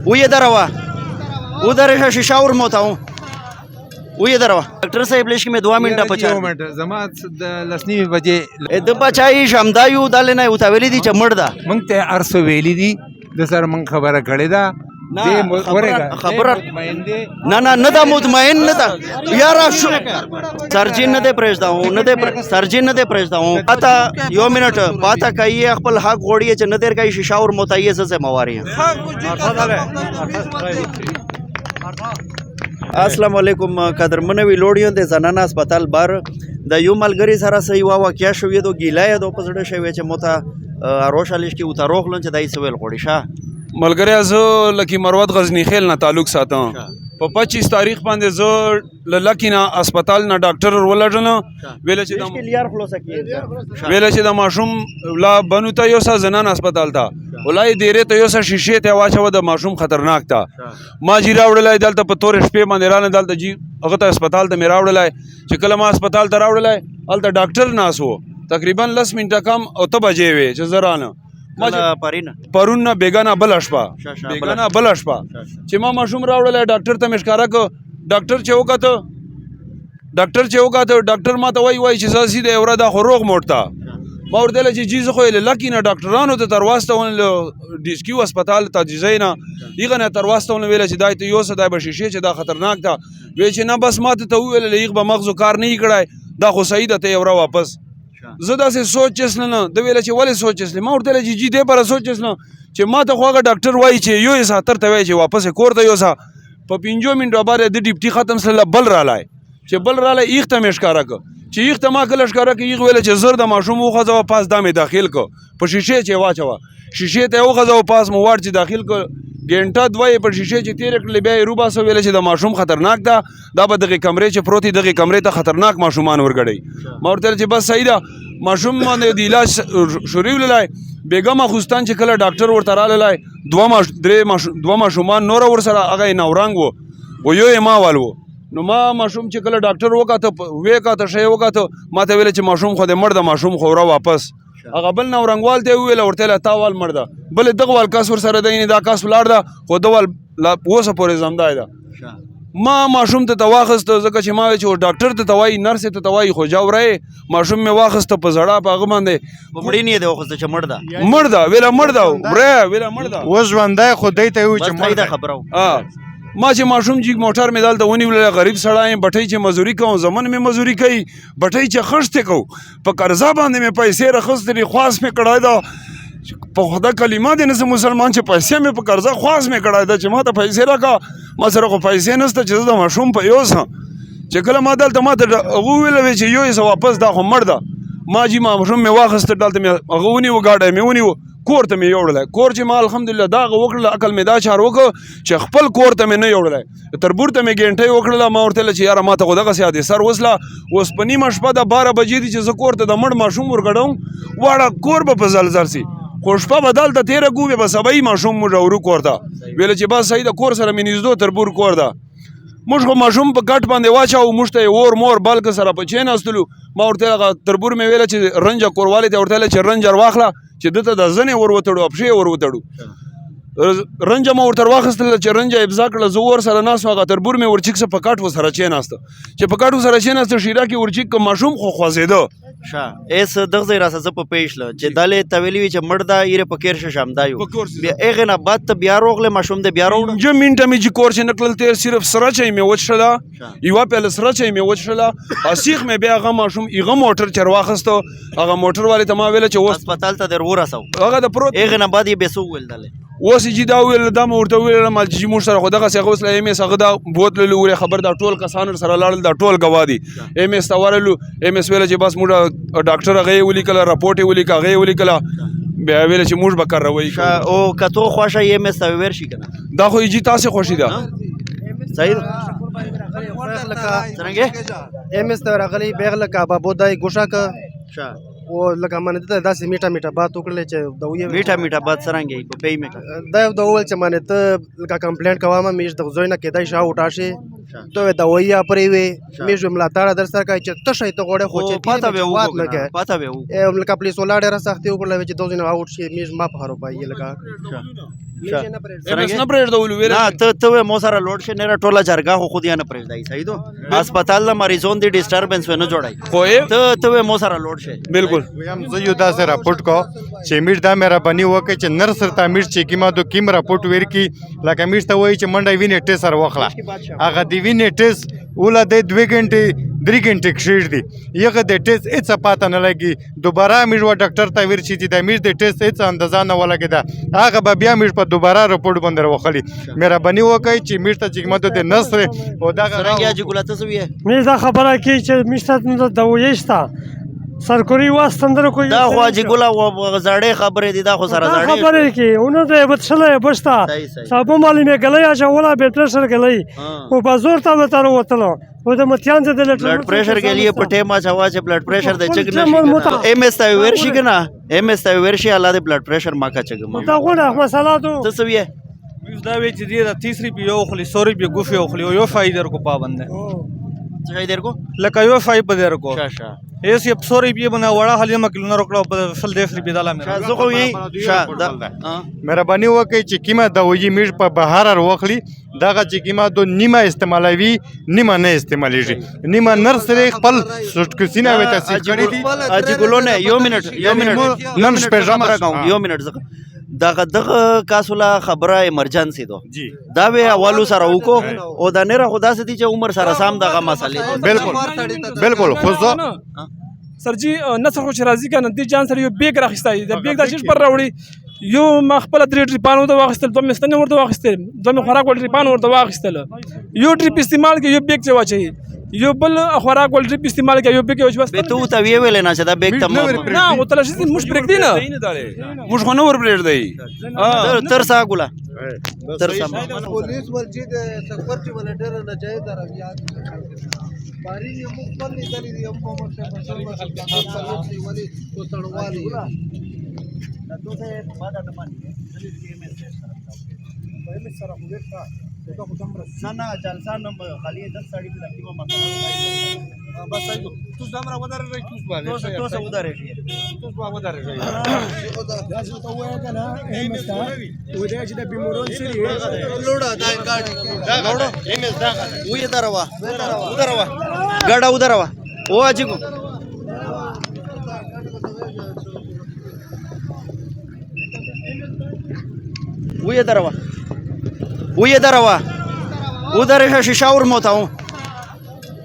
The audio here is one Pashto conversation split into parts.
ویې دروا ودرېشه شیشه ورموتاو ویې دروا ډاکټر صاحب لږ مې 2 منټه پچا زما د لسنیمې بجې د بچای شمدا یو دل نه وتا ویلي دي چې مړ ده مونږ ته ارسو ویلي دي د سره مونږ خبره کړې ده خبره نه دا مطمئن نه ده یاره سرجین نه دی پرېږداو سرجین نه دی پرېږداو پاته یو منټ پاته کوي خپل حق غوړي چې نه دیر کوي شیشه ورموتایي زه ذمہوار یم السلام علیکم قدرمنوي لوړیو د زنانه هسپتال بار د یو ملګري سره صحیح واقعیا شوې دو ګیلای دو په زړه شوی چې موته اروشالیش کې وته روغلن چې دای سویل غوړي شه ملګری زه لکی مروت غزنی خیل نه تعلق ساتم په 25 تاریخ باندې زه لکی نه هسپتال نه ډاکټر ولړل ویل چې د ماشوم لا بنو ته یو زنان هسپتال ته ولای دیره ته یو شیشه ته واچو د ماشوم خطرناک تا ما جی راوړلای دلته په تور شپې باندې رانه دلته جی هغه ته هسپتال ته مې راوړلای چې کله ما هسپتال ته راوړلای الته ډاکټر ناسو تقریبا 10 منټه کم او ته بجې وې چې زرانه پرون نه بیگانه بل شپه چې ما ماشوم راوړل ډاکټر ته مشکاره کو ډاکټر چې وکاته ډاکټر ما ته وای چې زاسي د اورا د خروغ موټا ما ورته چې جیز خو له لکینه ډاکټرانو ته ترواسته ون ډیسکیو هسپتال ته جیزینا یغه نه ترواسته ون ویل چې دای ته یو صدای بشیشه چې دا خطرناک تا وی چې نه بس ماته ته ویل یغه به مغزو کار نه کړای دا خو صحیح ده ته اورا واپس زه داسې سوچ نه د ویل چې ولې سوچ ما ورته چې جی دې پر سوچ چې ما ته خو هغه ډاکټر وایي چې یو یې ساتر ته وایي چې واپس کور ته یوسا په 5 منټو بعد د ډیپټي ختم سره بل رالای چې بل رالای ایخ ته مشکاره ک چې ایخ ته ما کله شکاره ک ایغ ویل چې زر د ماشوم خو ځو پاس دمه داخل ک په شیشه چې واچو شیشه ته وغځو پاس مو ور چې داخل ک ګنټه دوی په شیشه چې تیر کړل بیا روبا سو ویل چې د ماشوم خطرناک ده دا به دغه کمرې چې پروتي دغه کمرې ته خطرناک ماشومان ورګړي ما ورته چې بس صحیح ده ماشوم باندې د علاج شروع لای بیګم خوستان چې کله ډاکټر ورته رالای دوه ماشومان نور ور سره هغه نورنګ وو یو ما والو نو ما ماشوم چې کله ډاکټر وکاته شی وکاته ما ته ویل چې ماشوم خو د مړ د ماشوم خو را واپس هغه بل نورنګوال ته ویل ورته لا تاوال مړ ده بل دغه وال کاس ور سره دینه دا کاس ولار ده خو دوال اوسه پورې زمدای ده ما ماشوم ته واخست ځکه چې ما چې ډاکټر ته توای نرس ته توای خو جوړه ماشوم می واخست په زړه په غ باندې مړی نه دی واخست چې مړ ده ویل مړ ده و ژوندای خو دای ته وي چې مړ ده خبرو ما چې ماشوم جی موټر مې دال ته ونی ول غریب سړی بټۍ چې مزوري کوم زمون مې مزوري کوي بټۍ چې خرڅ کو په قرضا باندې مې پیسې رخصتې خواص مې کړای دا په خدا کلمه دې نه مسلمان چې پیسې مې په قرضا خواص مې کړای دا چې ما ته پیسې راکا ما سره خو پیسې نشته چې د ماشوم په یوسه چې کله ما دلته ما ته غوول چې یو یې واپس دا خو مړ ده ما جی ماشوم مې واخست دلته مې غونی و گاډه مې ونی کور ته مې یوړل کور چې ما الحمدلله دا وکړل عقل مې دا چار وکړ چې خپل کور ته مې نه یوړل تربور ته مې ګنټه وکړل ما ورته چې یاره ما ته خو دغه سیاده سر وسله اوس په نیمه شپه د 12 بجې دي چې زه کور ته د مړ ماشوم ورګډم واړه کور به په زلزل سي خو شپه بدل ته تیره ګوبه به سبای ماشوم مو ورو کور ته ویل چې بس صحیح د کور سره مې نږدې تربور کور ده موږ خو ماشوم په کټ باندې واچاو موږ ته اور مور بلک سره په چین استلو ما ورته تربور مې ویل چې رنجه کورواله ته ورته چې رنجر واخله چې دته د زنه ور وتړو اپشه ور وتړو رنجه ما ورته واخستل چې رنجه ابزا کړه زور سره ناس واغه تربور مې ورچک سره په کټ سره چین است چې په کټ سره چین است شیرا کې ورچک ماشوم خو خوازیده شه ایس دغه راسه په پیښله چې دلې تویلی چې مړ دا یره پکیر شه شامدایو بیا اغه نه بعد ته بیا روغله ماشوم د بیا روغ جو منټه می چې کور چې نکل تیر صرف سره چي می وښلا یو په سره چي می وښلا اسیخ می بیا غو ماشوم ایغه موټر چر واخستو هغه موټر والی ته ما ویل چې هسپتال ته در ورسو هغه د پروت اغه نه بعد یې بیسو ول دلې اوس چې دا ویل دا ورته ویل مال چې موږ سره خو دغه څنګه اوس ایم اس هغه دا بوتل لوري خبر دا ټول کسان سره لاړل دا ټول گوادي ایم اس تورلو ایم اس ویل چې بس موږ ډاکټر هغه ولي کله راپورټ ولي هغه ولي کله بیا ویل چې موږ به کاروي او کته خوښه ایم اس ور شي کنه دا خو یی تاسو خوشی ده صحیح څنګه ایم اس راغلی بیغله کا بابو دای ګوشا کا او لکه من ته داسې میټه بات وکړل چې دا وی میټه بات سرنګي په پی مې دا یو ډول چې من ته لکه کمپلینټ کوم مې د زوینه کېدای شاو وټاشي تو دوايي پرې وي مې جمله تاړه در سره کوي چې تشه ته غوړې خو چې پاتا به وات وګو لګه پاتا به وګو لکه پولیس ولاړ را سختي وکړل چې دوه نه اوټ شي مې ما په هرو پای لګه MS نه پرېږدولو ویل نه ته مو سره لوډ شي نه ټوله جرګه خو خود نه پرېږدای صحیح دو هسپتال د مریضون دی ډیسټربنس ونه جوړای خو یې ته مو سره لوډ شي بالکل ویم زه یو داسې راپورټ کو چې میټ دا مهرباني وکړي چې نرس سره میټ چې کیما دو کیم راپورټ ورکی لکه میټ ته وایي چې منډه وینې ټیسټ سره وخلا هغه دی وینې ټیسټ اوله د 2 غنټې 3 غنټې کښیر دی یغه د ټیسټ هیڅ پاته نه لګي دوباره میټ و ډاکټر ته ورچی چې د میټ د ټیسټ هیڅ اندازه نه ولګي دا هغه به بیا میټ په دوباره راپورټ باندې وخلی مهرباني وکړي چې میټ ته چې کیما دو د نرس او دا څنګه چې ګولا تاسو وی مې دا خبره کوي چې مشتت نو د ویشتا سرکوري واستندر کوي دا خو چې ګولا زړې خبرې دي دا خو سره زړې خبره کوي اونو ته بچله بچتا صاحب معلومه غلې اجا ولا بلډ پريشر غلې او بازور ته وتر وتلو و د متیان ته د بلډ پريشر کې لیے په ټیما چوا چې بلډ پريشر د چګ نه ایم ایس ته ورشي کنه ایم ایس ته ورشي الله د بلډ پريشر ما کا چګ دا غوډه مساله تو تاسو وی دا وی چې دی دا 30 روپیه یو خلی 100 روپیه ګوفي او خلی یو فایدر کو پابند ہے څه در کو لکه یو فای په در کو شاشه ایس یې 100 روپیه بنا وړه حلی مکلونه روکړو په فل 10 روپیه داله مې زه خو یې شا مهرباني وکړئ چې کیما دوايي میټ په بهار وخلی دغه چې کیما دو نیمه استعمالوي نیمه نه استعمالېږي نیمه نرس سره خپل سټکسینه وي تاسو کړی دي اجي ګلونه یو منټ نن شپه جام راکاو یو منټ دغه کاسولا خبره ایمرجنسي دو جی دا به اولو سره وکړو او دا نه خدا سدي چې عمر سره سام دغه مسالې بالکل خو سرجی نصر خو راضی کنه د جان سره یو بیگ راخستای د بیگ د شش پر راوړي یو ما خپل درې ټریپانو ته واخستل دوه مستنه ورته واخستل دوه خوراک ول ټریپانو ورته واخستل یو ټریپ استعمال کې یو بیگ چې واچي یو بل خوراک ول ټریپ استعمال کې یو بیگ یو بس به تو ته وی ویل نه چې دا بیگ تمام نه او تل شي مش پرېږدي نه موږ خو نه ور پرېږدي تر سا ګولا تر سا پولیس ولجی د سفر چې ول ډېر نه جاي درغیا باري یو مخبل لیدلې دی په مشه په سر باندې څلور ولی تو تړوالي دا دوه بعد د باندې سره خو ورته نه نه جلسه نه خالی 10 ساړي په لکه مسله بس ایو تو زمرا ودار رہی تو سه ودار رہی تو ودار رہی دا چې تو وای کنه ایمستا و دې چې د بیمورون سری لوړه دا ګاډي دا لوړه ایمس دا وې دروا ګاډا ودروا او اجي کو وې دروا उधर शिशावर में होता हूँ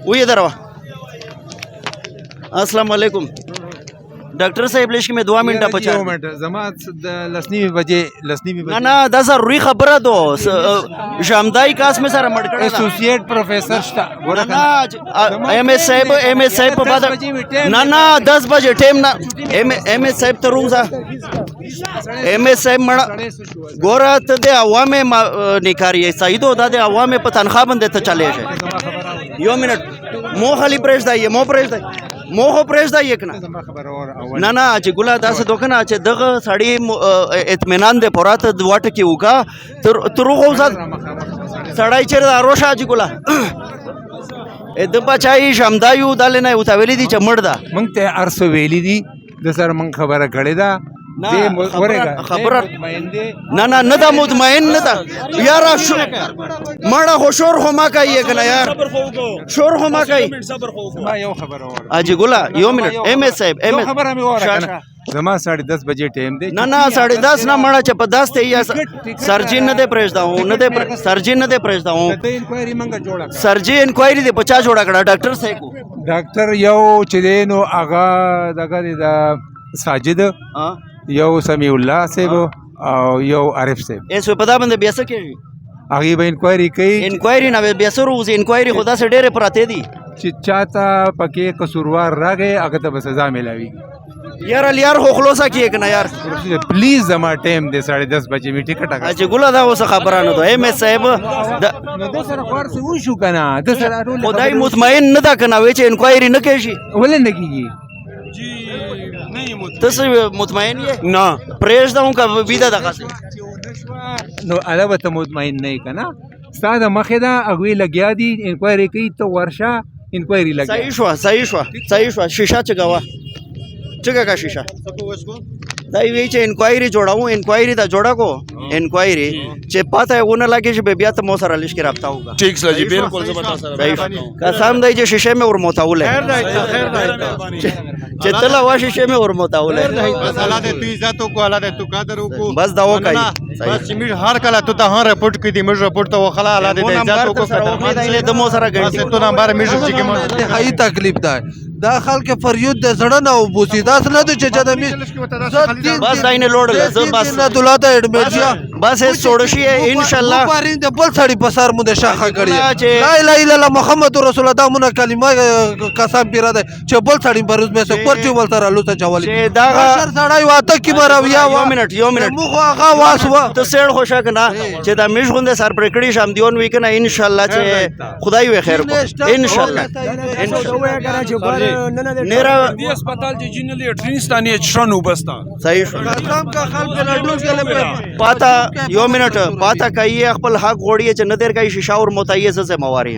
वो इधर हुआ अस्सलाम वालेकुम डॉक्टर साहब लेश में 2 मिनट पचा जमात लसनी बजे ना ना दा ضروري خبره دو شامدای کاس میں سره مړ کړه एसोसिएट प्रोफेसर ना एम एस साहब په بعد ना 10 بجے ټیم نه एम एस साहब ته روم ځه एम एस साहब مړ ګوره ته د عوامه نکاری سیدو د عوامه په تنخواه باندې ته چلے شي یو منټ مو خالی پرېږدای مو پرېږدای مو خو پرېږدای یک نه نه نه چې ګولا داسې دوکنه چې دغه سړی اطمینان دې پوراته د واټ کې وکا تر خو سړی چیرې اروشا چې ګولا د بچای شمدایو دلنه او تاویلی دي چې مړ ده مونږ ته ارسو ویلی دي د سره مونږ خبره کړې ده خبر نه نه دا مطمئن نه دا یار مړه خو شور خو ما کوي کنه یار شور خو ما کوي ما یو خبره اور اجي ګولا یو منټ ایم ایس صاحب ایم خبره مې اور کنه زما 10:30 بجے ټیم دی نه 10:30 نه مړه چې په 10 ته یا سرجن نه دې پرېږداو نه دې سرجن نه دې پرېږداو ته انکوایری منګه جوړه سرجن انکوایری دې 50 جوړه کړه ډاکټر صاحب کو ډاکټر یو چې دینو اغا دغه د ساجد یو سمیع الله صاحب او یو عارف صاحب ایسو په دا باندې بیا څه کوي هغه به انکوایری کوي انکوایری نه بیا څه روز انکوایری خدا سره ډېر پراته دي چې چاته پکې قصوروار راغی هغه ته سزا ملاوي یار خو خلاصه کیه کنه یار پلیز زما ټیم دې 10:30 بجې می ټیکټ راکړه چې ګولا دا اوس خبره نه ده ایم ایس صاحب نو د سره خور څه وشو کنه د سره ټول خدای مطمئن نه ده کنه وای چې انکوایری نه کوي ولې نه کیږي تاسو مطمئن یې نه پرېږدم کا ویدا دغه نو علاوه ته مطمئن نه کنا ستا د مخې ده هغوی لګیا دي انکوایري کوي ته ورشه انکوایري لګیا صحیح شوه شیشه چګوه چګه کا شیشه دا وی چې انکوایري جوړاو انکوایري دا جوړا کو انکوایري چې پته ونه لګي چې بیا ته مو سره لشکې رابطه وکړه ٹھیک سر جی بالکل زه به تاسو سره قسم دی چې شیشه مې ور موتاوله چې تل وا شیشه مې ور موتاوله بس الله دې تو عزت کو الله دې تو قدر کو بس دا وکړي بس چې میډ هر کله ته ته هر رپورټ کې دې میډ رپورټ ته وخلا الله دې عزت کو قدر د مو سره ګڼي ته نمبر میډ چې کې انتهایی تکلیف ده دا خلک فریود د زړه نه وبوسي دا څه نه دی چې جنمي بس داینه لوړل زه بس نه دولت اډمیټ بس هیڅ سوړشي ان شاء الله پارین د بل سړی په سر مونږ شاخه کړی لا اله الا الله محمد رسول الله دا مونږ کلمه قسم پیرا ده چې بل سړی پروز مې سو پرچو ول سره لوته چولې دا شر سړی واته کی مرویا یو منټ مخ هغه واسوه ته سیر خوشا کنه چې دا میش غونډه سر پر کړی شام دیون وی کنه ان شاء الله چې خدای وي خیر کو ان شاء الله نیرا دی هسپتال چې جنرالي ټرینستاني چرنو بستا صحیح شو قسم کا خلک نه ډوب کله پاتا یو منټ پاتا کایه خپل حق غوړی چې نه دیر کای شیشه اور متایه سے مواری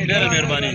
ډېره مهرباني